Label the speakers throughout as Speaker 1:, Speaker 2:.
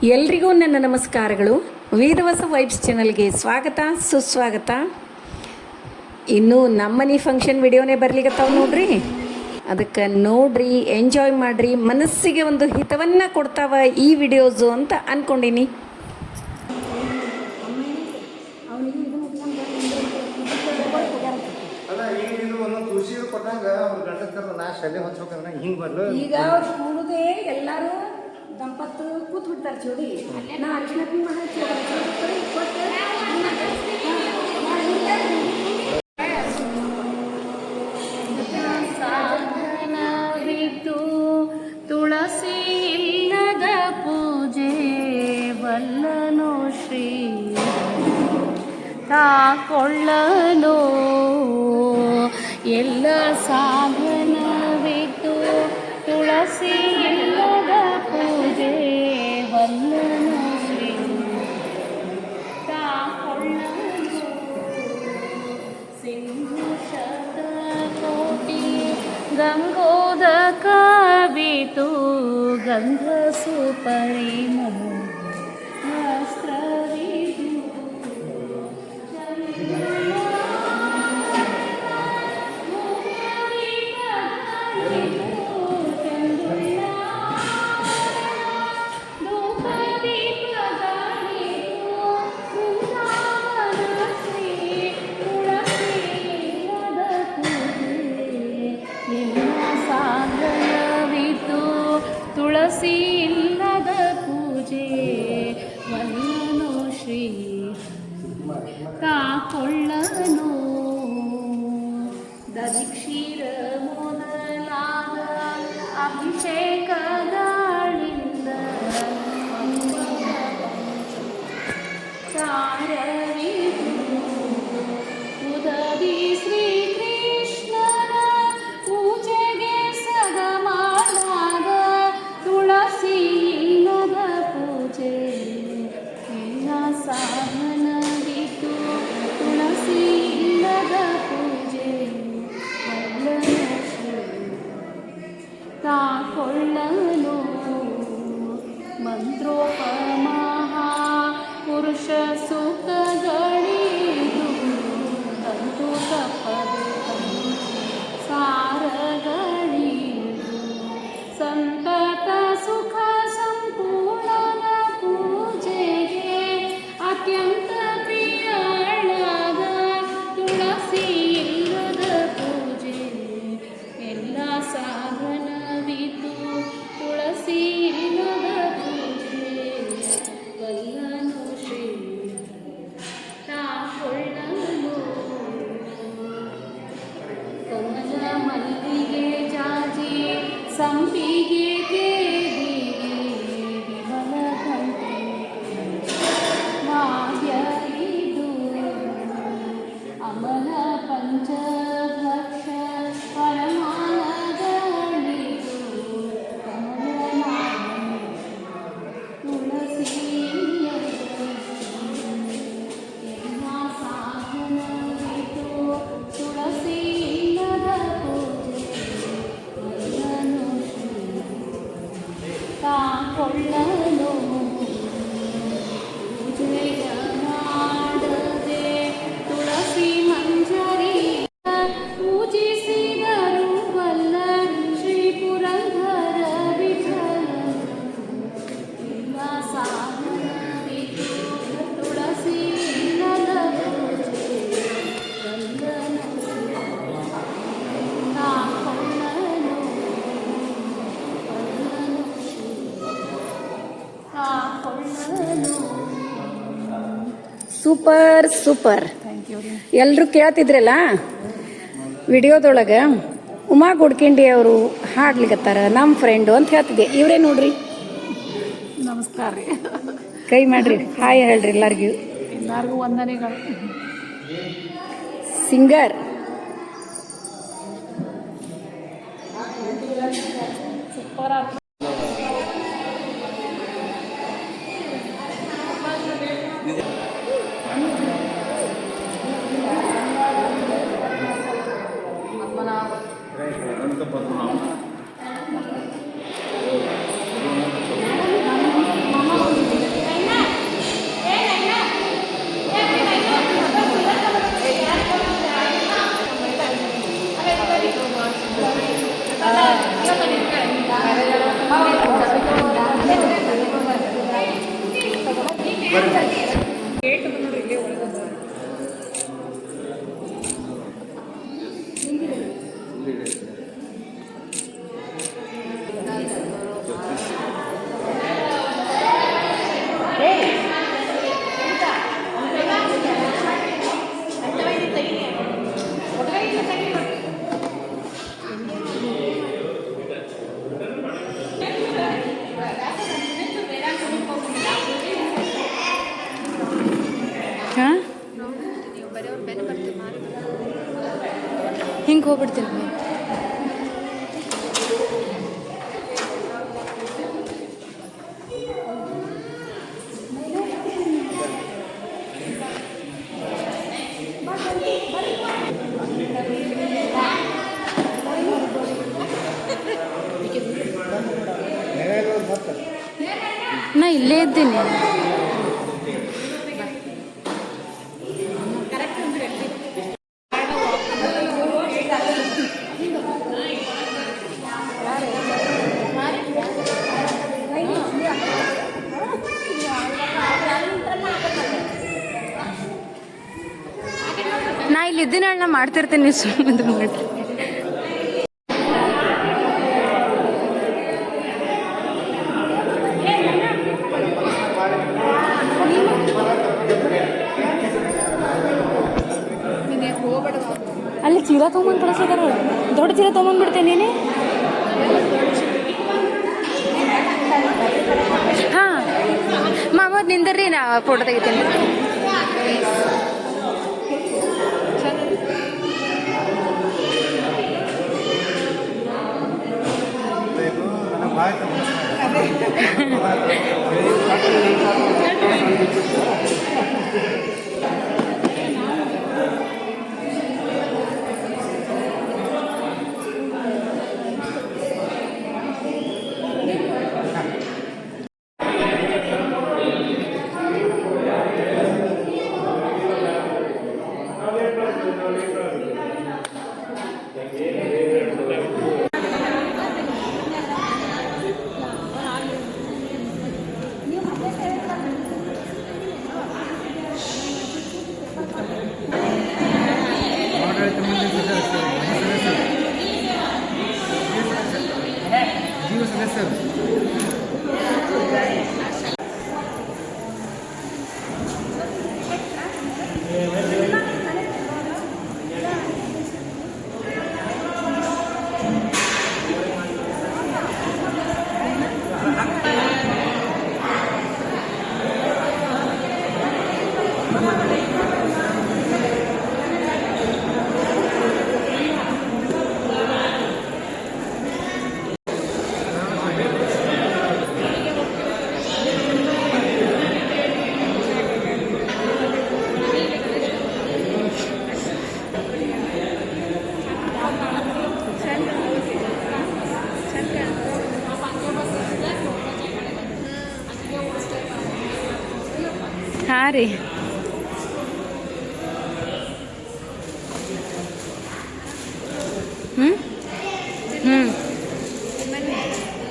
Speaker 1: ಎಲ್ರಿಗೂ ನನ್ನ ನಮಸ್ಕಾರಗಳು. ವೇದವಾಸ ವೈಬ್ಸ್ ಚಾನಲ್ಗೆ ಸ್ವಾಗತ ಸುಸ್ವಾಗತ. ಇನ್ನೂ ನಮ್ಮನೆ ಫಂಕ್ಷನ್ ವಿಡಿಯೋನೇ ಬರ್ಲಿಕ್ಕತ್ತಾವ ನೋಡ್ರಿ. ಅದಕ್ಕೆ ನೋಡ್ರಿ, ಎಂಜಾಯ್ ಮಾಡಿರಿ, ಮನಸ್ಸಿಗೆ ಒಂದು ಹಿತವನ್ನು ಕೊಡ್ತಾವ ಈ ವಿಡಿಯೋಸು ಅಂತ ಅಂದ್ಕೊಂಡೀನಿ. ಈಗ ಅವ್ರು ಕೂಡುದೇ ಎಲ್ಲರೂ ದಂಪತ್ತು ಕೂತ್ ಬಿಡ್ತಾರೆ ಜೋಡಿ. ನಾ ಅರ್ಶನಪ್ಪಿ
Speaker 2: ಸಾಧನವಿದ್ದು ತುಳಸಿ ಇಲ್ಲದ ಪೂಜೆ ವಲ್ಲನೋ ಶ್ರೀ ತಾಕೊಳ್ಳಲು ಎಲ್ಲ ಸಾಧನವಿದ್ದು ತುಳಸಿ ಇಲ್ಲದ ಪೂಜೆ ವಲ್ಲನೋ ಶ್ರೀ ತಾಕೊಳ್ಳಲು ಸಿಂಧು ಶತಕೋಟಿ ಗಂಗೋದಕವಿತು ಗಂಧ ಸುಪರಿಮಳ ವಸ್ತ್ರವಿದು ತುಳಸಿ ಇಲ್ಲದ ಪೂಜೆ ವಲ್ಲನೋ ಶ್ರೀ ಕಾಕೊಳ್ಳನು ದಧಿಕ್ಷೀರ ಮೊದಲಾದ ಅಭಿಷೇಕಗಳಿಂದ ಸಾರವಿದು ಉದದಿ ಶ್ರೀಕೃಷ್ಣನ ಪೂಜೆಗೆ ಸಗಮಾಡಾಗ ತುಳಸಿ ಇಲ್ಲದ ಪೂಜೆ ಎಲ್ಲ ಸಾಧನವಿದ್ದು ತುಳಸಿ ಇಲ್ಲದ ಪೂಜೆ ವಲ್ಲನೋ ಶ್ರೀ ತಾಕೊಳ್ಳಲು ಮಂತ್ರೋಪಮಃ ಪುರುಷ ಸುಖಗಳಿದು ತಂತು ತಪ್ಪದೆ ಸಾರಗಳಿದು ಸಂತತ ಸುಖ ಸಂಪೂರ್ಣನ ಪೂಜೆಗೆ ಅತ್ಯಂತ ಪ್ರಿಯಳಾದ ತುಳಸಿ ಇಲ್ಲದ ಪೂಜೆ ಎಲ್ಲ ಸಾಧನವಿದ್ದು ತುಳಸಿ ಇಲ್ಲದ ಪೂಜೆ ವಲ್ಲನೋ ಶ್ರೀ ತಾಕೊಳ್ಳಲು ಕಮಲ ಮಲ್ಲಿಗೆ ಜಾಜಿ ಸಂಪಿಗೆ ಕೇದಿಗೆ ವಿಮಲ ಕಂಠೆ ವಾದ್ಯವಿದು ಅಮಲ ಪಂಚಭಕ್ಷ ಪರಮಾನಗಳಿದು ಕಮಲನಾದ ತುಳಸಿ ಎಲ್ಲ ಸಾಧನವಿದು ತುಳಸಿ ಇಲ್ಲದ ಪೂಜೆ ವಲ್ಲನೋ ಶ್ರೀ ತಾಕೊಳ್ಳಲು ಪೂಜೆಯ ಮಾಡದೆ ತುಳಸಿ ಮಂಜರಿ ಪೂಜಿಸಿದರು ವಲ್ಲ ಶ್ರೀ ಪುರಂದರ ವಿಠಲ ಎಲ್ಲ ಸಾಧನವಿದು ತುಳಸಿ ಇಲ್ಲದ ಪೂಜೆ ವಲ್ಲನೋ ಶ್ರೀ ತಾಕೊಳ್ಳಲು ವಲ್ಲನೋ ಶ್ರೀ ತಾಕೊಳ್ಳಲು.
Speaker 1: Super super.
Speaker 2: ಥ್ಯಾಂಕ್ ಯು ರೀ.
Speaker 1: ಎಲ್ಲರೂ ಕೇಳ್ತಿದ್ರಲ್ಲ ವಿಡಿಯೋದೊಳಗೆ ಉಮಾ ಗುಡ್ಕಿಂಡಿ ಅವರು ಹಾಡ್ಲಿಕತ್ತಾರ ನಮ್ಮ ಫ್ರೆಂಡು ಅಂತ ಹೇಳ್ತಿದ್ದೆ. ಇವರೇ ನೋಡ್ರಿ,
Speaker 2: ನಮಸ್ಕಾರ ರೀ.
Speaker 1: ಕೈ ಮಾಡ್ರಿ, ಹಾಯ್ ಹೇಳ್ರಿ ಎಲ್ಲರಿಗೂ.
Speaker 2: ಎಲ್ಲರಿಗೂ ವಂದನೆಗಳು.
Speaker 1: ಸಿಂಗರ್
Speaker 2: ಸೂಪರ್ ಆಯ್ತು.
Speaker 3: Mama ಹಿಂಗೆ ಹೋಗ್ಬಿಡ್ತೀನಿ. ನಾ ಇಲ್ಲೇ ಇದ್ದೀನಿ. ನಾ ಇಲ್ಲಿ ಇದ್ದೀನಿ, ನಾ ಮಾಡ್ತಿರ್ತೀನಿ, ಸುಮ್ಮನೆ ಮಾಡಿ. ಅಲ್ಲಿ ಚೀಲ ತೊಗೊಂಬಂದು ಕಳಿಸೋದಾರ, ದೊಡ್ಡ ಚೀಲ ತೊಗೊಂಬಂದ್ಬಿಡ್ತೇನೆ ನೀನೆ. ಹಾಂ ಮಾಮ ನಿಂದರ್ರಿ, ನಾ ಫೋಟೋ ತೆಗಿತೀನಿ. ಹಾಂ ರೀ. ಹ್ಞೂ ಹ್ಞೂ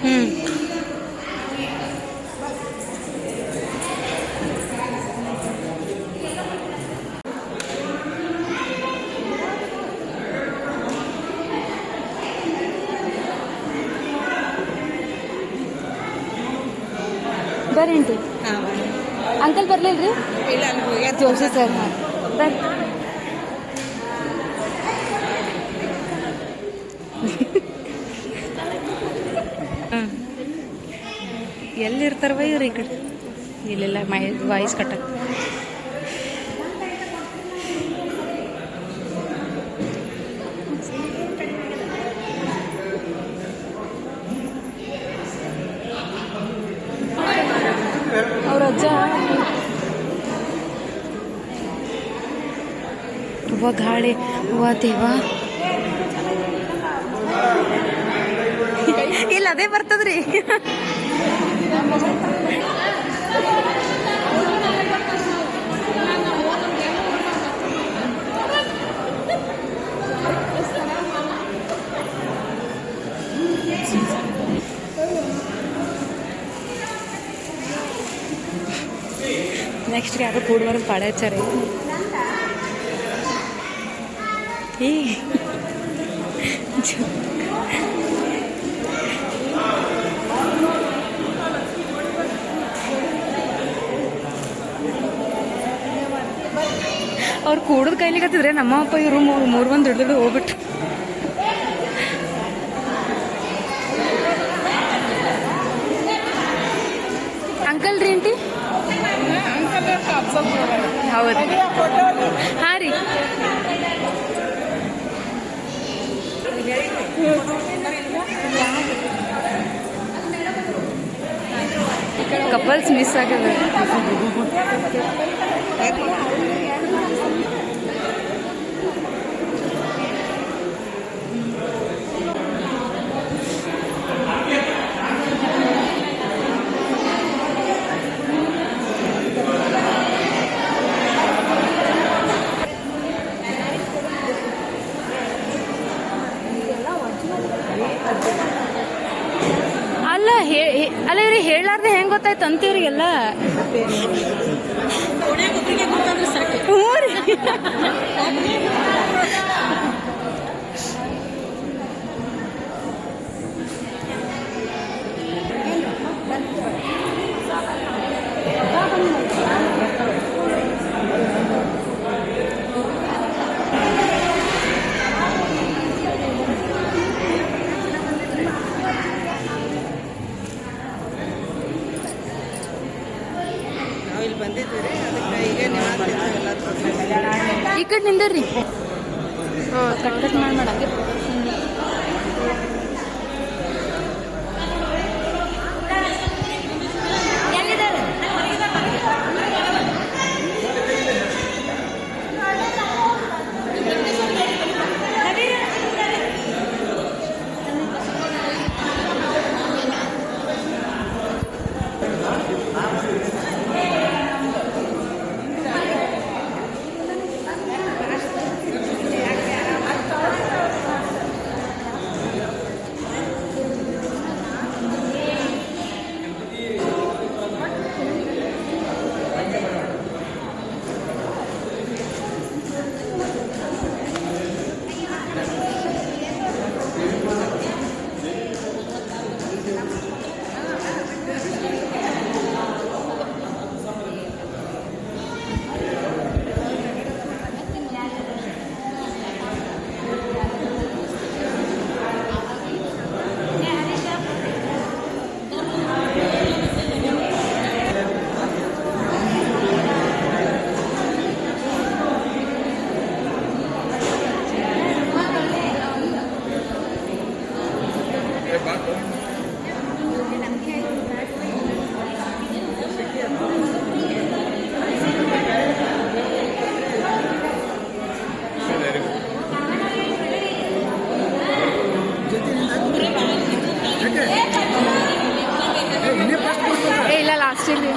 Speaker 3: ಹ್ಞೂ ಬರ್ರಿ ಆಂಟಿ. ಅಂಕಲ್ ಬರ್ಲಿಲ್ಲ ರೀ? ಜೋಶಿ ಸರ್ ಬರ್ರಿ. ಎಲ್ಲಿರ್ತಾರವ ಇವ್ರು? ಈ ಕಡೆ ಇಲ್ಲೆಲ್ಲ ವಾಯ್ಸ್ ಕಟ್ಟಕ್ಕೆ. ಅವ್ರ ಅಜ್ಜ ಗಾಳಿ ದೇವಾ, ಇಲ್ಲ ಅದೇ ಬರ್ತದ್ರಿ. ನೆಕ್ಸ್ಟ್ ಯಾರು ಕೂಡುವರೆ ಪಾಳೆ ಹಚ್ಚಾರೆ. ಏ ಅವ್ರು ಕೂಡೋದು ಕೈಲಿಗತ್ತಿದ್ರೆ ನಮ್ಮ ಅಪ್ಪ ಇವರು ಮೂರು ಬಂದು ದೊಡ್ಡ ಹೋಗ್ಬಿಟ್ಟು. ಅಂಕಲ್ ರೀ ಆಂಟಿ? ಹೌದು. ಹಾಂ ರೀ. ಕಪಲ್ಸ್ ಮಿಸ್ ಆಗದ. ಅಲ್ಲ ಇವ್ರಿಗೆ ಹೇಳಾರ್ದೆ ಹೆಂಗ್ ಗೊತ್ತಾಯ್ತು ಅಂತ ಇವ್ರಿಗೆಲ್ಲ. ಹ್ಞೂ ರೀ. ಈ ಕಡೆ ನಿಂದರ್ರಿ. ಕಟ್ ಕಟ್ ಮಾಡಿ ಮಾಡಂಗೆ. ಇಲ್ಲ ಲಾಸ್ಟ್ ಇಲ್ಲಿ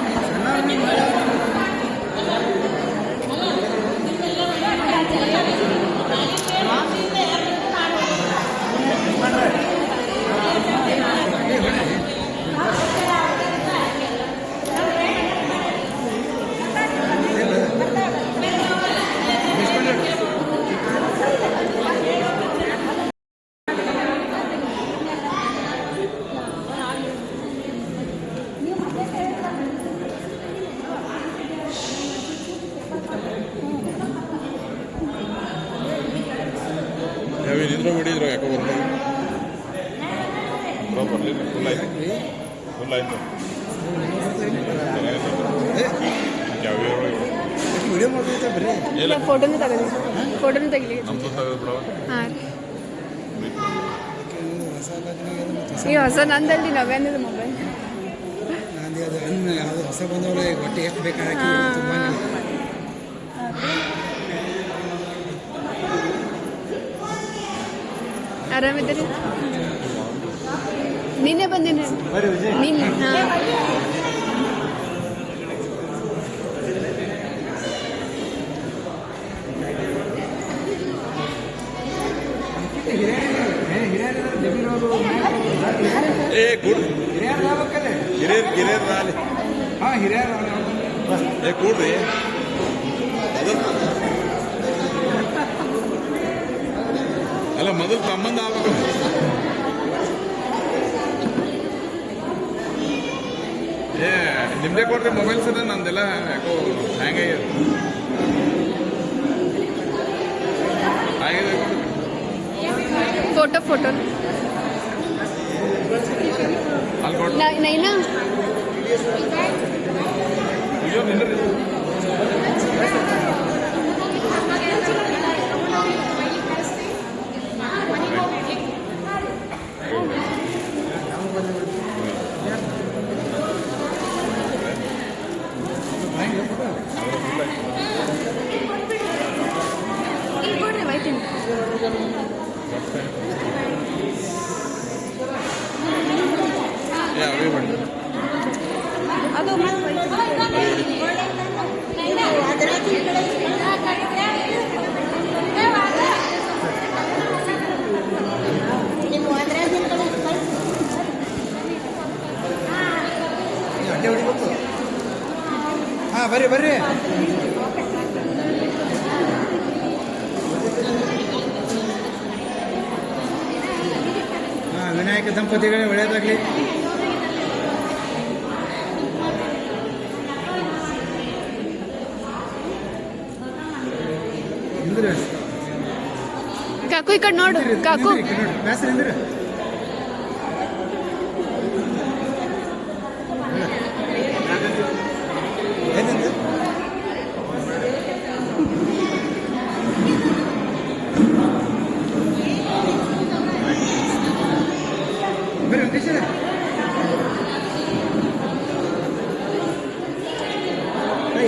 Speaker 4: ಇದ್ರ ಬಿಡಿದ್ರು ಯಾಕೋ ಬರ್ಬೋದು ಬರಲಿಲ್ಲ ಫುಲ್ ಆಯ್ತು
Speaker 3: ಇಲ್ಲ ಫೋಟೋನು ತೆಗಲಿ
Speaker 4: ನಮ್ದು ತೆಗೆದು ಬಿಡವ.
Speaker 3: ಹಾಂ ಈ ಹೊಸ ನಂದಲ್ಲಿ ನವ್ಯಾನದ ಮೊಬೈಲ್
Speaker 5: ಯಾವುದು ಹೊಸ ಬಂದವಳೆ ಹೊಟ್ಟೆ ಎಷ್ಟು ಬೇಕಾಗಿ ತುಂಬ
Speaker 3: ಆರಾಮಿದ್ದೀರಿ? ನಿನ್ನೆ ಬಂದಿನಿ ನಿನ್ನೆ. ಹಾಂ
Speaker 4: ಏ ಕೂಡ್ ಹಿರಿಯರ್ ರಾಲಿ
Speaker 5: ಹಾಂ ಹಿರಿಯರು
Speaker 4: ಏ ಕೂಡ್ರಿ ಅಲ್ಲ ಮೊದಲು ಸಂಬಂಧ ಆಗ್ಬೇಕು. ಏ ನಿಮ್ದೇ ಕೊಡ್ರಿ ಮೊಬೈಲ್ಸ್ ಅದ ನಂದೆಲ್ಲ ಯಾಕೋ ಹ್ಯಾಂಗ್ ಆಗಿದೆ
Speaker 3: ಫೋಟೋ
Speaker 4: ಅಲ್ಲಿ ಕೊಡ್ರಿ
Speaker 3: ನೈನಾ
Speaker 4: ಅಯ್ಯೋ ನಿಂದ್ರಿ ಅವೇ ಮಾಡಿ
Speaker 3: ಅದು
Speaker 5: ಅಡ್ಡೆ ಹೊಡಿಬೇಕು. ಹಾಂ ಬರ್ರಿ ಬರ್ರಿ. ಹಾಂ ವಿನಾಯಕ ದಂಪತಿಗಳೇ ಒಳ್ಳೆಯದಾಗಲಿ. ನಿಂದ್ರಿ
Speaker 3: ಕಾಕು ಈ ಕಡೆ ನೋಡು ಕಾಕು.
Speaker 5: ಬ್ಯಾಸ್ರಿ ನಿಂದ್ರಿ. ಏನಂದ್ರೆ ಬರ್ರಿ ವೆಂಕಟೇಶ್ವರ.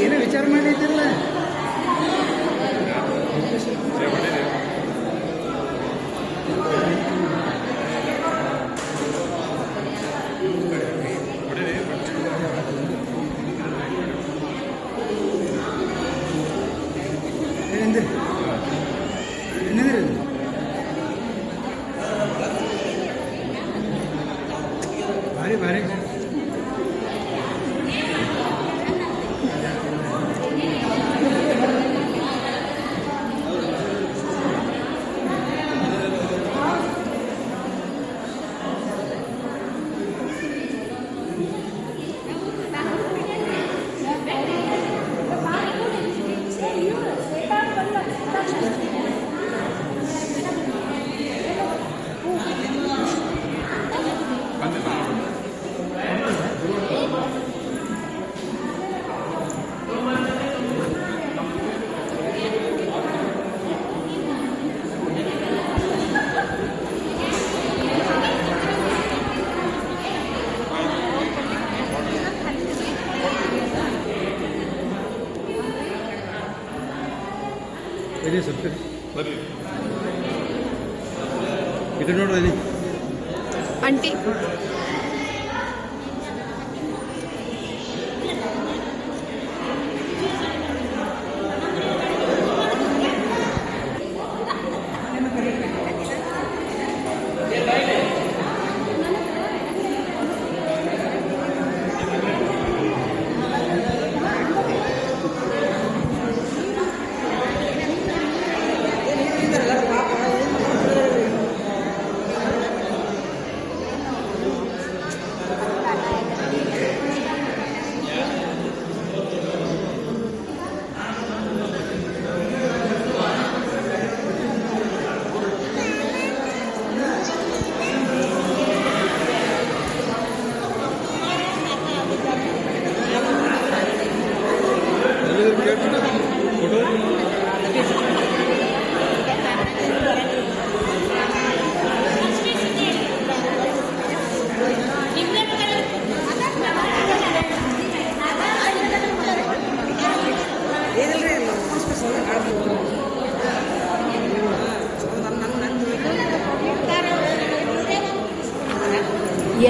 Speaker 5: ಏನೋ ವಿಚಾರ ಮಾಡಿದ್ದಿರಲ್ಲ. ಏನಂದ್ರಿ ಏನಂದ್ರಿ ಭಾರಿ ಭಾರಿ. ಇದೆ ಸ್ವಲ್ಪ
Speaker 4: ಬರ್ರಿ
Speaker 5: ಇದು ನೋಡು ಅಲ್ಲಿ
Speaker 3: ಆಂಟಿ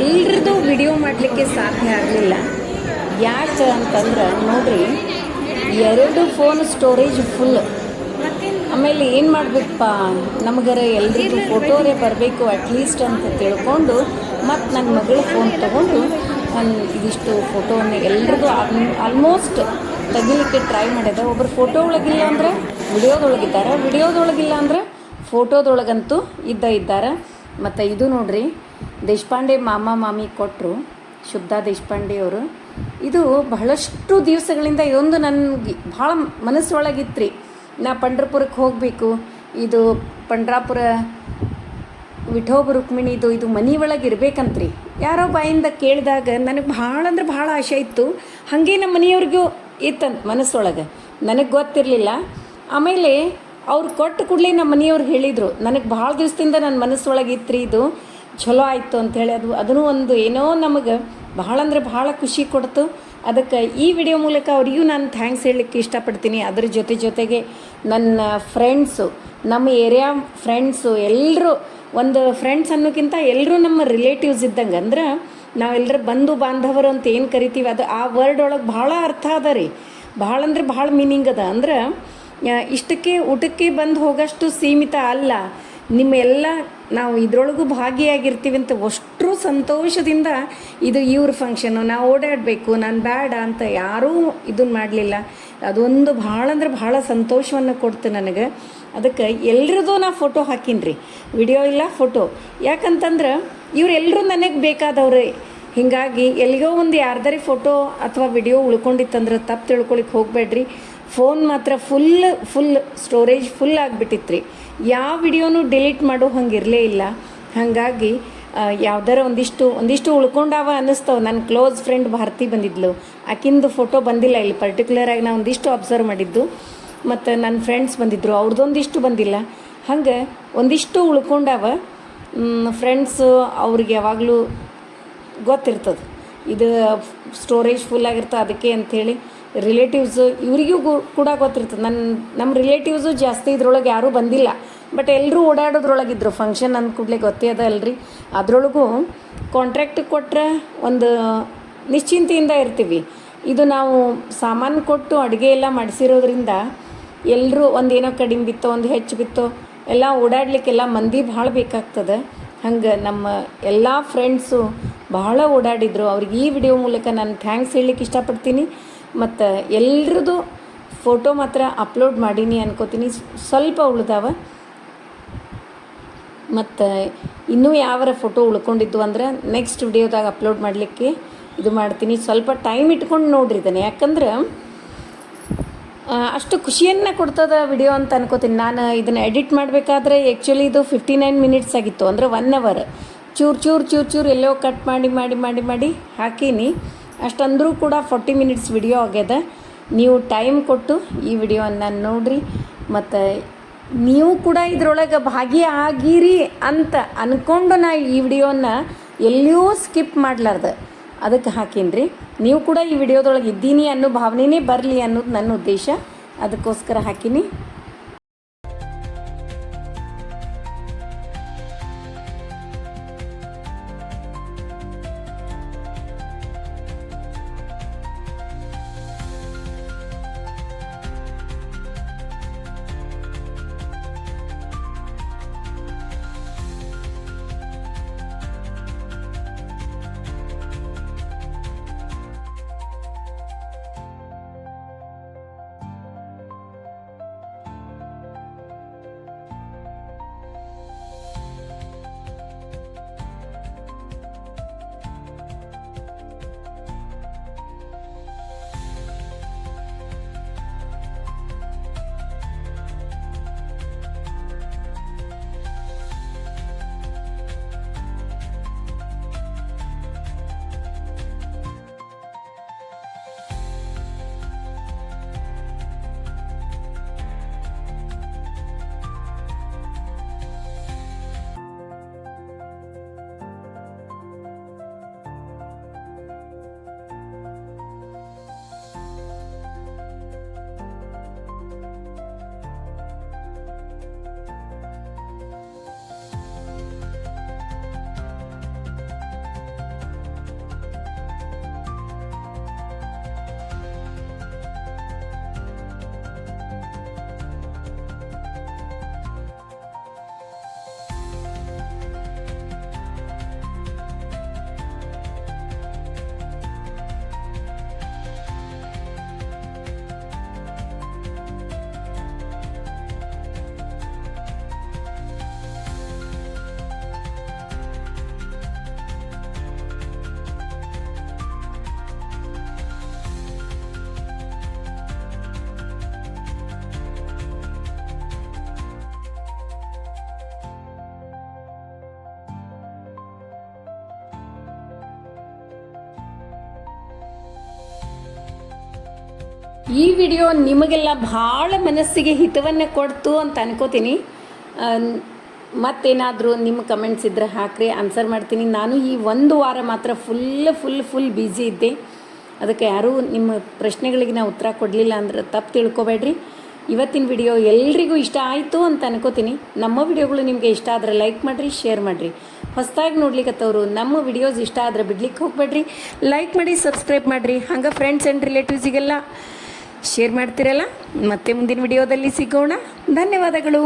Speaker 1: ಎಲ್ರದ್ದು ವಿಡಿಯೋ ಮಾಡಲಿಕ್ಕೆ ಸಾಧ್ಯ ಆಗಲಿಲ್ಲ. ಯಾಕೆ ಅಂತಂದ್ರೆ ನೋಡ್ರಿ, 2 ಫೋನ್ ಸ್ಟೋರೇಜ್ ಫುಲ್. ಆಮೇಲೆ ಏನು ಮಾಡಬೇಕಪ್ಪ, ನಮಗರ ಎಲ್ರಿಗೂ ಫೋಟೋರೇ ಬರಬೇಕು ಅಟ್ಲೀಸ್ಟ್ ಅಂತ ತಿಳ್ಕೊಂಡು ಮತ್ತು ನನ್ನ ಮಗಳ ಫೋನ್ ತೊಗೊಂಡು ನಾನು ಇದಿಷ್ಟು ಫೋಟೋವನ್ನು ಎಲ್ರಿಗೂ ಆಲ್ಮೋಸ್ಟ್ ತೆಗಿಲಿಕ್ಕೆ ಟ್ರೈ ಮಾಡಿದೆ. ಒಬ್ಬರು ಫೋಟೋ ಒಳಗಿಲ್ಲ ಅಂದರೆ ವಿಡಿಯೋದೊಳಗಿದ್ದಾರೆ, ವಿಡಿಯೋದೊಳಗಿಲ್ಲ ಅಂದರೆ ಫೋಟೋದೊಳಗಂತೂ ಇದ್ದಾರೆ. ಮತ್ತು ಇದು ನೋಡ್ರಿ, ದೇಶಪಾಂಡೆ ಮಾಮ ಮಾಮಿ ಕೊಟ್ಟರು, ಶುದ್ಧ ದೇಶಪಾಂಡೆ ಅವರು. ಇದು ಬಹಳಷ್ಟು ದಿವಸಗಳಿಂದ ಇದೊಂದು ನನಗೆ ಭಾಳ ಮನಸ್ಸೊಳಗಿತ್ತು ರೀ. ನಾ ಪಂಢರಪುರಕ್ಕೆ ಹೋಗಬೇಕು, ಇದು ಪಂಡ್ರಾಪುರ ವಿಠೋಬ ರುಕ್ಮಿಣಿದು ಇದು ಮನೆ ಒಳಗೆ ಇರ್ಬೇಕಂತ್ರಿ. ಯಾರೋ ಬಾಯಿಂದ ಕೇಳಿದಾಗ ನನಗೆ ಭಾಳ ಅಂದ್ರೆ ಭಾಳ ಆಸೆ ಇತ್ತು. ಹಾಗೆ ನಮ್ಮ ಮನೆಯವ್ರಿಗೂ ಇತ್ತಂತ ಮನಸ್ಸೊಳಗೆ, ನನಗೆ ಗೊತ್ತಿರಲಿಲ್ಲ. ಆಮೇಲೆ ಅವ್ರು ಕೊಟ್ಟು ಕೂಡಲೇ ನಮ್ಮ ಮನೆಯವ್ರು ಹೇಳಿದರು, ನನಗೆ ಭಾಳ ದಿವಸದಿಂದ ನನ್ನ ಮನಸ್ಸೊಳಗೆ ಇತ್ತು ರೀ, ಇದು ಚಲೋ ಆಯಿತು ಅಂಥೇಳಿ. ಅದೂ ಒಂದು ಏನೋ ನಮಗೆ ಭಾಳ ಅಂದರೆ ಭಾಳ ಖುಷಿ ಕೊಡ್ತು. ಅದಕ್ಕೆ ಈ ವಿಡಿಯೋ ಮೂಲಕ ಅವರಿಗೂ ನಾನು ಥ್ಯಾಂಕ್ಸ್ ಹೇಳಲಿಕ್ಕೆ ಇಷ್ಟಪಡ್ತೀನಿ. ಅದ್ರ ಜೊತೆಗೆ ನನ್ನ ಫ್ರೆಂಡ್ಸು, ನಮ್ಮ ಏರಿಯಾ ಫ್ರೆಂಡ್ಸು ಎಲ್ಲರೂ, ಒಂದು ಫ್ರೆಂಡ್ಸ್ ಅನ್ನೋಕ್ಕಿಂತ ಎಲ್ಲರೂ ನಮ್ಮ ರಿಲೇಟಿವ್ಸ್ ಇದ್ದಂಗೆ. ಅಂದ್ರೆ ನಾವೆಲ್ಲರೂ ಬಂಧು ಬಾಂಧವರು ಅಂತ ಏನು ಕರಿತೀವಿ, ಅದು ಆ ವರ್ಡ್ ಒಳಗೆ ಭಾಳ ಅರ್ಥ ಅದ ರೀ. ಭಾಳ ಅಂದ್ರೆ ಭಾಳ ಮೀನಿಂಗ್ ಅದ. ಅಂದ್ರೆ ಇಷ್ಟಕ್ಕೆ ಊಟಕ್ಕೆ ಬಂದು ಹೋಗೋಷ್ಟು ಸೀಮಿತ ಅಲ್ಲ. ನಿಮ್ಮೆಲ್ಲ ನಾವು ಇದರೊಳಗೂ ಭಾಗಿಯಾಗಿರ್ತೀವಿ ಅಂತ ಅಷ್ಟೂ ಸಂತೋಷದಿಂದ ಇದು ಇವ್ರ ಫಂಕ್ಷನ್ನು, ನಾವು ಓಡಾಡಬೇಕು, ನಾನು ಬೇಡ ಅಂತ ಯಾರೂ ಇದನ್ನು ಮಾಡಲಿಲ್ಲ. ಅದೊಂದು ಭಾಳ ಅಂದ್ರೆ ಭಾಳ ಸಂತೋಷವನ್ನು ಕೊಡ್ತು ನನಗೆ. ಅದಕ್ಕೆ ಎಲ್ರದ್ದು ನಾ ಫೋಟೋ ಹಾಕೀನಿ ರೀ, ವಿಡಿಯೋ ಇಲ್ಲ ಫೋಟೋ. ಯಾಕಂತಂದ್ರೆ ಇವರೆಲ್ಲರೂ ನನಗೆ ಬೇಕಾದವ್ರೆ. ಹೀಗಾಗಿ ಎಲ್ಲಿಗೋ ಒಂದು ಯಾರ್ದಾರಿ ಫೋಟೋ ಅಥವಾ ವಿಡಿಯೋ ಉಳ್ಕೊಂಡಿತ್ತಂದ್ರೆ ತಪ್ಪು ತಿಳ್ಕೊಳಿಕ್ಕೆ ಹೋಗಬೇಡ್ರಿ. ಫೋನ್ ಮಾತ್ರ ಫುಲ್ ಸ್ಟೋರೇಜ್ ಫುಲ್ ಆಗಿಬಿಟ್ಟಿತ್ತು ರೀ. ಯಾವ ವಿಡಿಯೋನೂ ಡಿಲೀಟ್ ಮಾಡೋ ಹಂಗೆ ಇರಲೇ ಇಲ್ಲ. ಹಾಗಾಗಿ ಯಾವ್ದಾರ ಒಂದಿಷ್ಟು ಉಳ್ಕೊಂಡಾವ ಅನ್ನಿಸ್ತವೆ. ನನ್ನ ಕ್ಲೋಸ್ ಫ್ರೆಂಡ್ ಭಾರತಿ ಬಂದಿದ್ಲು, ಆಕಿಂದು ಫೋಟೋ ಬಂದಿಲ್ಲ ಇಲ್ಲಿ ಪರ್ಟಿಕ್ಯುಲರಾಗಿ. ನಾನು ಒಂದಿಷ್ಟು ಅಬ್ಸರ್ವ್ ಮಾಡಿದ್ದು. ಮತ್ತು ನನ್ನ ಫ್ರೆಂಡ್ಸ್ ಬಂದಿದ್ದರು, ಅವ್ರದ್ದೊಂದಿಷ್ಟು ಬಂದಿಲ್ಲ. ಹಂಗೆ ಒಂದಿಷ್ಟು ಉಳ್ಕೊಂಡಾವ. ಫ್ರೆಂಡ್ಸು ಅವ್ರಿಗೆ ಯಾವಾಗಲೂ ಗೊತ್ತಿರ್ತದೆ ಇದು ಸ್ಟೋರೇಜ್ ಫುಲ್ ಆಗಿರ್ತದೆ ಅದಕ್ಕೆ ಅಂಥೇಳಿ. ರಿಲೇಟಿವ್ಸು ಇವರಿಗೂ ಕೂಡ ಗೊತ್ತಿರ್ತದೆ. ನಮ್ಮ ರಿಲೇಟಿವ್ಸು ಜಾಸ್ತಿ ಇದ್ರೊಳಗೆ ಯಾರೂ ಬಂದಿಲ್ಲ, ಬಟ್ ಎಲ್ಲರೂ ಓಡಾಡೋದ್ರೊಳಗಿದ್ರು. ಫಂಕ್ಷನ್ ಅಂದ ಕೂಡಲೇ ಗೊತ್ತೇ ಅದ ಅಲ್ರಿ. ಅದರೊಳಗೂ ಕಾಂಟ್ರಾಕ್ಟ್ ಕೊಟ್ಟರೆ ಒಂದು ನಿಶ್ಚಿಂತೆಯಿಂದ ಇರ್ತೀವಿ. ಇದು ನಾವು ಸಾಮಾನು ಕೊಟ್ಟು ಅಡುಗೆ ಎಲ್ಲ ಮಾಡಿಸಿರೋದ್ರಿಂದ ಎಲ್ಲರೂ ಒಂದೇನೋ ಕಡಿಮೆ ಬಿತ್ತೋ ಒಂದು ಹೆಚ್ಚು ಬಿತ್ತೋ ಎಲ್ಲ ಓಡಾಡಲಿಕ್ಕೆಲ್ಲ ಮಂದಿ ಭಾಳ ಬೇಕಾಗ್ತದೆ. ಹಂಗೆ ನಮ್ಮ ಎಲ್ಲ ಫ್ರೆಂಡ್ಸು ಭಾಳ ಓಡಾಡಿದರು. ಅವ್ರಿಗೆ ಈ ವಿಡಿಯೋ ಮೂಲಕ ನಾನು ಥ್ಯಾಂಕ್ಸ್ ಹೇಳಲಿಕ್ಕೆ ಇಷ್ಟಪಡ್ತೀನಿ. ಮತ್ತು ಎಲ್ರದ್ದು ಫೋಟೋ ಮಾತ್ರ ಅಪ್ಲೋಡ್ ಮಾಡೀನಿ ಅನ್ಕೋತೀನಿ, ಸ್ವಲ್ಪ ಉಳ್ದಾವ. ಮತ್ತು ಇನ್ನೂ ಯಾವರ ಫೋಟೋ ಉಳ್ಕೊಂಡಿದ್ದು ಅಂದ್ರೆ ನೆಕ್ಸ್ಟ್ ವಿಡಿಯೋದಾಗ ಅಪ್ಲೋಡ್ ಮಾಡಲಿಕ್ಕೆ ಇದು ಮಾಡ್ತೀನಿ. ಸ್ವಲ್ಪ ಟೈಮ್ ಇಟ್ಕೊಂಡು ನೋಡ್ರಿ ಇದನ್ನು. ಯಾಕಂದ್ರೆ ಅಷ್ಟು ಖುಷಿಯನ್ನು ಕೊಡ್ತದ ವಿಡಿಯೋ ಅಂತ ಅನ್ಕೋತೀನಿ. ನಾನು ಇದನ್ನು ಎಡಿಟ್ ಮಾಡಬೇಕಾದ್ರೆ ಆ್ಯಕ್ಚುಲಿ ಇದು 59 ಮಿನಿಟ್ಸ್ ಆಗಿತ್ತು, ಅಂದರೆ 1 ಅವರ್. ಚೂರು ಎಲ್ಲೋ ಕಟ್ ಮಾಡಿ ಹಾಕೀನಿ. ಅಷ್ಟಂದರೂ ಕೂಡ 40 ಮಿನಿಟ್ಸ್ ವಿಡಿಯೋ ಆಗ್ಯದ. ನೀವು ಟೈಮ್ ಕೊಟ್ಟು ಈ ವಿಡಿಯೋವನ್ನು ನೋಡಿರಿ. ಮತ್ತು ನೀವು ಕೂಡ ಇದರೊಳಗೆ ಭಾಗಿಯಾಗಿರಿ ಅಂತ ಅಂದ್ಕೊಂಡು ನಾ ಈ ವಿಡಿಯೋನ ಎಲ್ಲಿಯೂ ಸ್ಕಿಪ್ ಮಾಡಲಾರ್ದು ಅದಕ್ಕೆ ಹಾಕೀನಿ ರೀ. ನೀವು ಕೂಡ ಈ ವಿಡಿಯೋದೊಳಗೆ ಇದ್ದೀನಿ ಅನ್ನೋ ಭಾವನೆನೇ ಬರಲಿ ಅನ್ನೋದು ನನ್ನ ಉದ್ದೇಶ. ಅದಕ್ಕೋಸ್ಕರ ಹಾಕೀನಿ. ಈ ವಿಡಿಯೋ ನಿಮಗೆಲ್ಲ ಭಾಳ ಮನಸ್ಸಿಗೆ ಹಿತವನ್ನು ಕೊಡ್ತು ಅಂತ ಅನ್ಕೋತೀನಿ. ಮತ್ತೇನಾದರೂ ನಿಮ್ಮ ಕಮೆಂಟ್ಸ್ ಇದ್ದರೆ ಹಾಕ್ರಿ, ಆನ್ಸರ್ ಮಾಡ್ತೀನಿ. ನಾನು ಈ 1 ವಾರ ಮಾತ್ರ ಫುಲ್ ಬ್ಯುಸಿ ಇದ್ದೆ. ಅದಕ್ಕೆ ಯಾರೂ ನಿಮ್ಮ ಪ್ರಶ್ನೆಗಳಿಗೆ ನಾವು ಉತ್ತರ ಕೊಡಲಿಲ್ಲ ಅಂದ್ರೆ ತಪ್ಪು ತಿಳ್ಕೊಬೇಡ್ರಿ. ಇವತ್ತಿನ ವಿಡಿಯೋ ಎಲ್ರಿಗೂ ಇಷ್ಟ ಆಯಿತು ಅಂತ ಅನ್ಕೋತೀನಿ. ನಮ್ಮ ವಿಡಿಯೋಗಳು ನಿಮಗೆ ಇಷ್ಟ ಆದರೆ ಲೈಕ್ ಮಾಡಿರಿ, ಶೇರ್ ಮಾಡಿರಿ. ಹೊಸದಾಗಿ ನೋಡ್ಲಿಕ್ಕತ್ತವರು ನಮ್ಮ ವಿಡಿಯೋಸ್ ಇಷ್ಟ ಆದರೆ ಬಿಡ್ಲಿಕ್ಕೆ ಹೋಗಬೇಡ್ರಿ. ಲೈಕ್ ಮಾಡಿ, ಸಬ್ಸ್ಕ್ರೈಬ್ ಮಾಡಿರಿ. ಹಂಗೆ ಫ್ರೆಂಡ್ಸ್ ಆ್ಯಂಡ್ ರಿಲೇಟಿವ್ಸಿಗೆಲ್ಲ ಶೇರ್ ಮಾಡ್ತಿರಲ್ಲ. ಮತ್ತೆ ಮುಂದಿನ ವಿಡಿಯೋದಲ್ಲಿ ಸಿಗೋಣ. ಧನ್ಯವಾದಗಳು.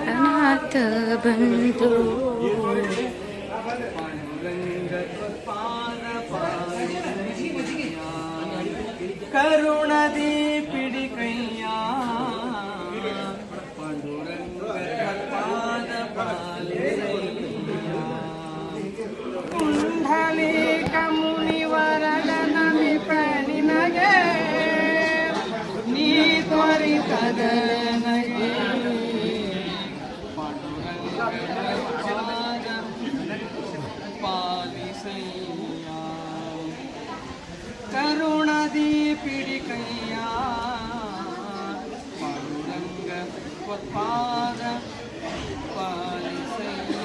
Speaker 3: ಅನಾಥ ಬಂಧು
Speaker 5: ಕರುಣದಿ ಪಿಡಿ ಕೈಯ ಪಾದ ಕುಂಡಲಿಕ ಮುನಿವರಡ ನಮಿಪ ನಿನಗೆ ನೀ ತ್ವರಿತದ ನಗೆ ಪಾಲಿಸಯ್ಯ ಕರುಣದಿ ಪಿಡಿ ಕೈಯ ಪಾಂಡುರಂಗ ಪಾದ ಪಾಲಿಸಯ್ಯ.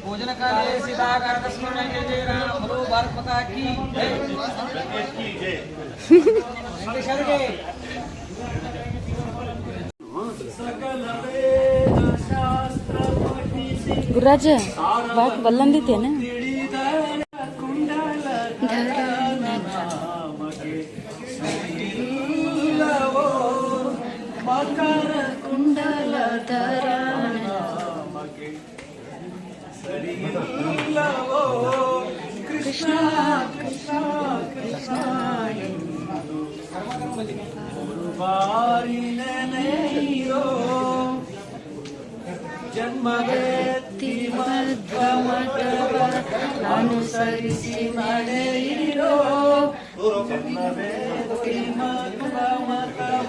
Speaker 5: ಭೋಜನ ಕಾಲೇ ಸೀತಾಕಾರ ಸ್ಮರಣ ಜಯ ರಾಮ ಭೋ ಭಾರತ ಮಾತಾ ಕಿ ಜಯ.
Speaker 3: ಗುರಾಜ ಬಾಕ್ ಬಲ್ಲಂದಿತ್ತೇನ
Speaker 5: ಕೃಷ್ಣ ಕೃಷ್ಣ ಕೃಷ್ಣ ಬಾರಿ ನೆನೆಯಿರೋ ಜನ್ಮವೆತ್ತಿ ಮಧ್ವಮಠವ ಅನುಸರಿಸಿ ನಡೆಯಿರೋ. ಜನ್ಮವೆತ್ತಿ ಮಧ್ವಮಠವ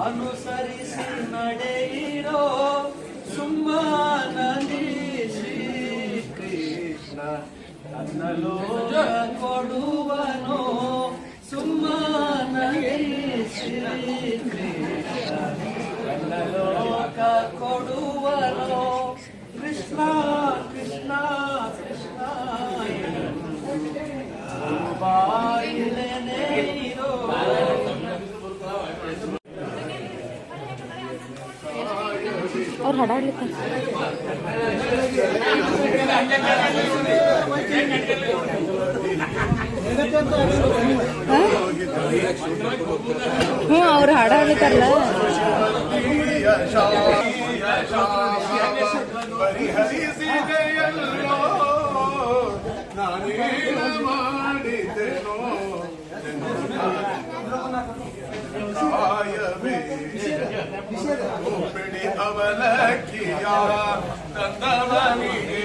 Speaker 5: ಅನುಸರಿಸಿ ನಡೆಯಿರೋ. ಸುಮ್ಮನದಿ ಶ್ರೀಕೃಷ್ಣ ತನ್ನ ಲೋಕ ಕೊಡುವನೋ. ಸುಮ್ಮನದಿ ಶ್ರೀಕೃಷ್ಣ ತನ್ನ ಲೋಕ ಕೊಡುವನೋ. ಕೃಷ್ಣ ಕೃಷ್ಣ ಕೃಷ್ಣ ಬಾಯಿಲೆನೆಯಿರೋ.
Speaker 3: ಅವ್ರು ಹಾಡಾಡ್ಲಿಕ್ಕೆ ಹ್ಞೂ ಅವ್ರು ಹಾಡಾಡ್ಲಿಕ್ಕಾರಲ್ಲ.
Speaker 4: ಅವಲಕ್ಕಿಯ ತಂದವನಿಗೆ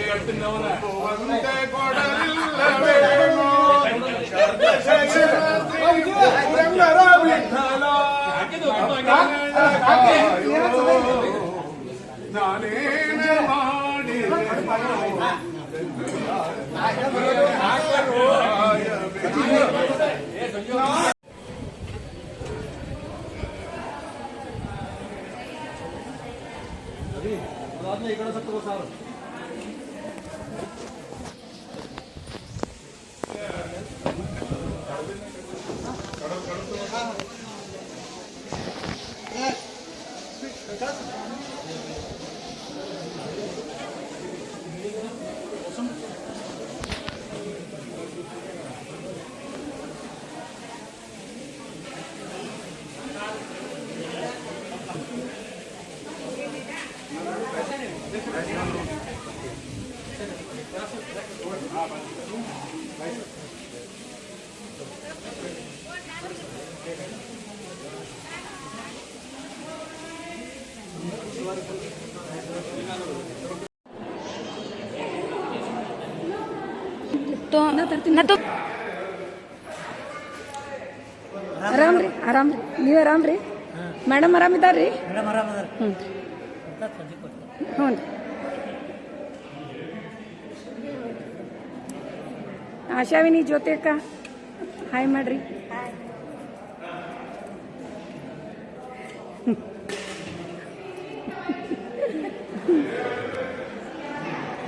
Speaker 4: ಒಂದೇ ಕೊಡಲಿಲ್ಲವೇನೋ. ರಂಗರ ವಿಠಲ ನಾನೇನ ಮಾಡಿ
Speaker 1: ಆರಾಮ್ರಿ ನೀವು ಆರಾಮ್ರಿ? ಮೇಡಮ್ ಆರಾಮಿದ್ದಾರೆ ರೀ?
Speaker 5: ಮೇಡಮ್ ಆರಾಮ ಅದಾರ.
Speaker 1: ಹ್ಞೂ ಹ್ಞೂ ರೀ. ಆಶಾವಿನಿ ಜ್ಯೋತಿ ಅಕ್ಕ ಹಾಯ್ ಮಾಡ್ರಿ.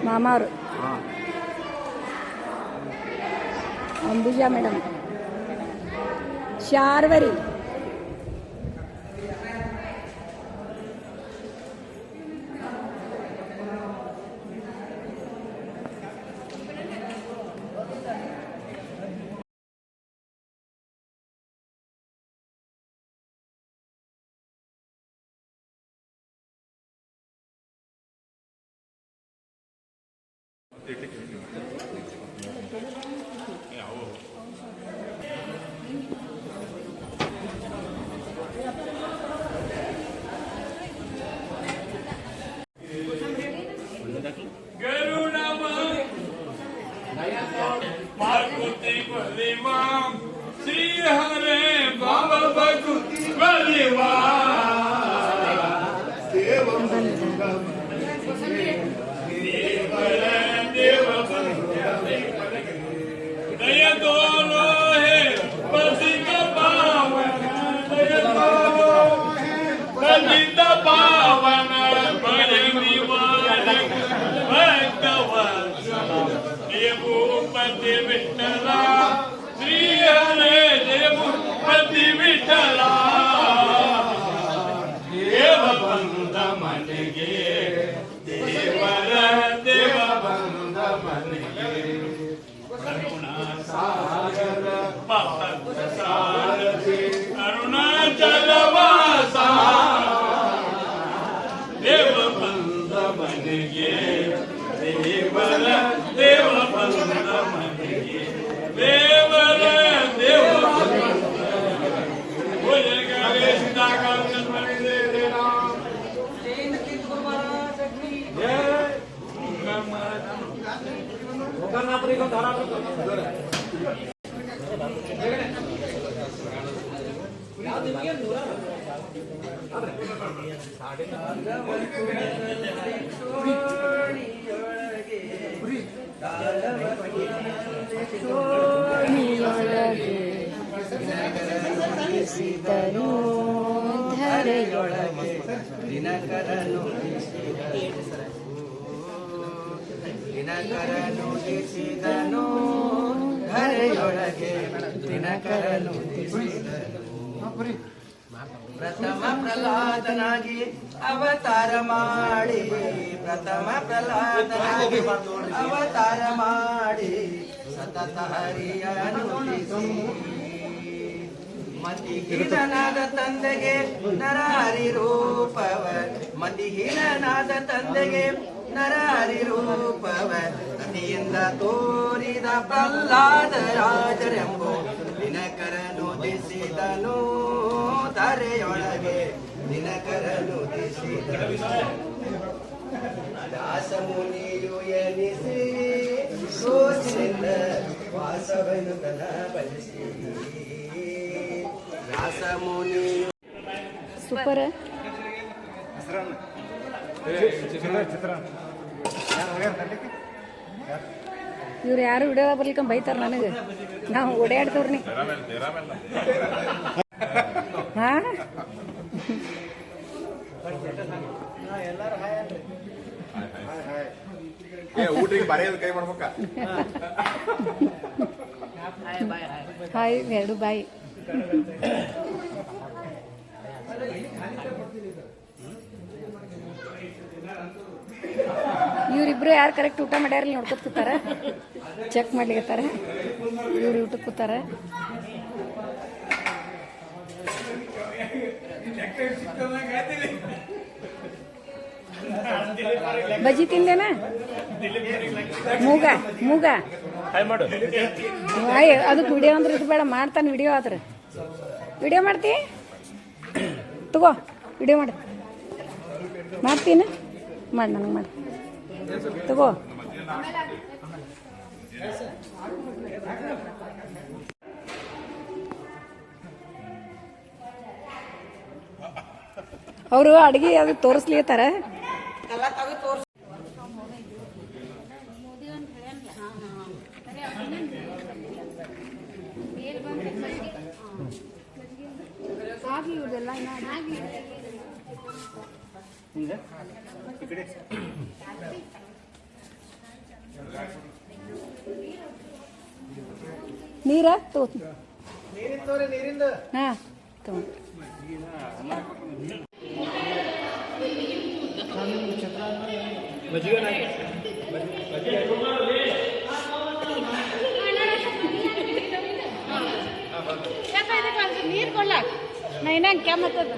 Speaker 1: ಮಾಮ ಅವರು ಅಂಬುಜಾ ಮೇಡಮ್, ಶಾರ್ವರಿ,
Speaker 4: ಶ್ರೀ ಹರೇ ಬಾಬಾ ಭಕುತಿ ಬಲಿವಾ दया दोनों है पति का पावन, दया दोनों है पति का पावन, बड़े निवारण भक्तवत्सल देवपति विठला, श्री हरे देवपति विठला, देव बंद मन गे देवर देव बंद मन गे सागर भक्त सारथी अरुणाचल वासा, देव बंद मन गे देवर देव बंद मन गे देवर देव बोले गोविंदा का जन्म दे देना
Speaker 5: ದಿನಕರನು ನುಡಿಸಿದನು ಧರೆಯೊಳಗೆ, ದಿನಕರನು ಪ್ರಥಮ ಪ್ರಹ್ಲಾದನಾಗಿ ಅವತಾರ ಮಾಡಿ, ಪ್ರಥಮ ಪ್ರಹ್ಲಾದನಾಗಿ ಅವತಾರ ಮಾಡಿ, ಸತತ ಹರಿಯ ನುಡಿಸಿ ಮತಿಹೀನನಾದ ತಂದೆಗೆ ನರಹರಿ ರೂಪವ, ಮತಿಹೀನನಾದ ತಂದೆಗೆ ನರಹರಿ ರೂಪವ ಅತಿಯಿಂದ ತೋರಿದ ಪ್ರಹ್ಲಾದ ರಾಜರೆಂಬೋ, ದಿನಕರನು ದಿಸಿದನು ಧರೆಯೊಳಗೆ, ದಿನಕರನು ದಿಸಿದನು ದಾಸ ಮುನಿಯು ಎನಿಸಿ ಸೋಚಿನಿಂದ ವಾಸವನ್ನು ತನ ಬಲಿಸಿ, ದಾಸ ಮುನಿಯು
Speaker 1: ಸೂಪರ್. ಇವ್ರು ಯಾರು ವಿಡಿಯೋ ಬರ್ಲಿಕ್ಕೆ ಬೈತಾರ ನನಗೆ, ನಾವು ಓಡಾಡ್ತವ್ರಿ. ಹಾ
Speaker 4: ಊಟಿಗೆ ಬರೆಯೋದು ಕೈ ಮಾಡ್ಬೇಕ.
Speaker 1: ಹಾಯ್ ಎರಡು ಬಾಯ್. ಇವರಿಬ್ರು ಯಾರು ಕರೆಕ್ಟ್ ಊಟ ಮಾಡ್ಯಾರಲ್ಲಿ ನೋಡ್ಕೊತ ಕೂತಾರ, ಚೆಕ್ ಮಾಡ್ಲಿಕತ್ತಾರ. ಇವ್ರು ಊಟಕ್ಕೆ ಕೂತಾರ. ಬಜ್ಜಿ ತಿಂದೇನ? ಮೂಗ ಮೂಗ ಅದಕ್ಕೆ ವಿಡಿಯೋ ಅಂದ್ರೆ ಇದು ಬೇಡ, ಮಾಡ್ತಾನೆ ವಿಡಿಯೋ. ಆದ್ರೆ ವಿಡಿಯೋ ಮಾಡ್ತಿ ತಗೋ, ವಿಡಿಯೋ ಮಾಡಿ. ಮಾಡ್ತೀನಿ, ಮಾಡಿ ನನಗೆ ಮಾಡಿ ತಗೋ. ಅವರು ಅಡುಗೆ ಅದು ತೋರಿಸ್ಲಿತ್ತಾರ. ನೀರ
Speaker 5: ನೀರಿಂದ
Speaker 1: ಹಾಂ ತಗೊಂಡು
Speaker 3: ನೀರು ಕೊಡ್ಲಾಕ ನಾ ಇನ್ನಂಗೆ ಕೆಮ್ಮತ್ತದ